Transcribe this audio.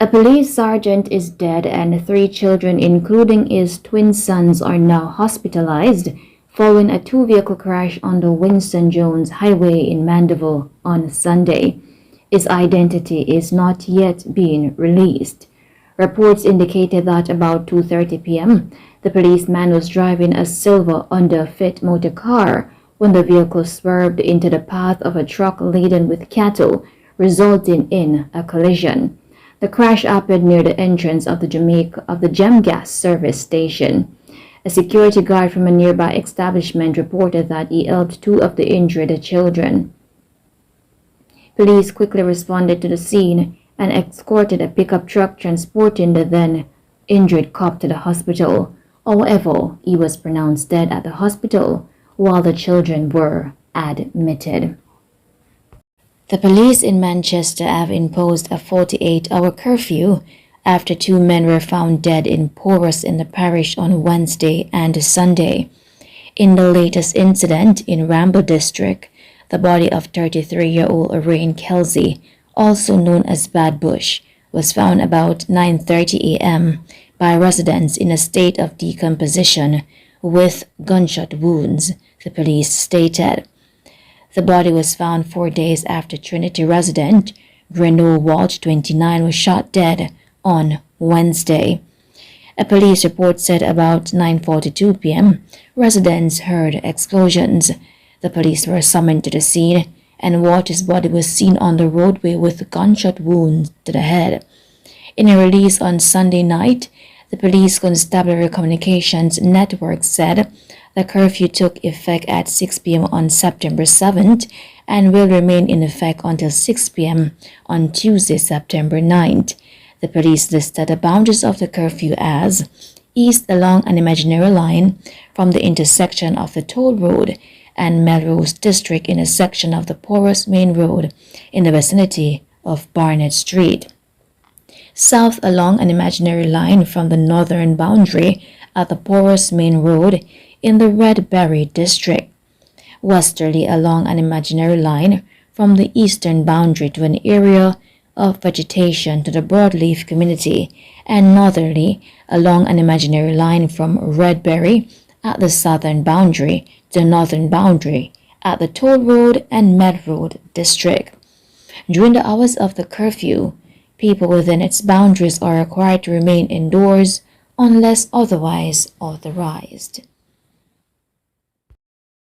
A police sergeant is dead and 3 children, including his twin sons, are now hospitalized following a two-vehicle crash on the Winston Jones Highway in Mandeville on Sunday. His identity is not yet being released. Reports indicated that about 2:30 p.m., the policeman was driving a silver Honda-Fit motor car when the vehicle swerved into the path of a truck laden with cattle, resulting in a collision. The crash happened near the entrance of the Gem Gas service station. A security guard from a nearby establishment reported that he helped 2 of the injured children. Police quickly responded to the scene and escorted a pickup truck transporting the then injured cop to the hospital. However, he was pronounced dead at the hospital while the children were admitted. The police in Manchester have imposed a 48-hour curfew after 2 men were found dead in Porus in the parish on Wednesday and Sunday. In the latest incident in Ramble District, the body of 33-year-old Lorraine Kelsey, also known as Bad Bush, was found about 9:30 a.m. by residents in a state of decomposition with gunshot wounds, the police stated. The body was found 4 days after Trinity resident Greno Walsh, 29, was shot dead on Wednesday. A police report said about 9:42 p.m., residents heard explosions. The police were summoned to the scene, and Walsh's body was seen on the roadway with gunshot wounds to the head. In a release on Sunday night, the Police Constabulary Communications Network said the curfew took effect at 6 p.m. on September 7th and will remain in effect until 6 p.m. on Tuesday, September 9th. The police listed the boundaries of the curfew as east along an imaginary line from the intersection of the Toll Road and Melrose District in a section of the Porus Main Road in the vicinity of Barnett Street. South along an imaginary line from the northern boundary at the Porus Main Road in the Redberry District. Westerly along an imaginary line from the eastern boundary to an area of vegetation to the Broadleaf community, and northerly along an imaginary line from Redberry at the southern boundary to the northern boundary at the Toll Road and Med Road District. During the hours of the curfew, people within its boundaries are required to remain indoors unless otherwise authorized.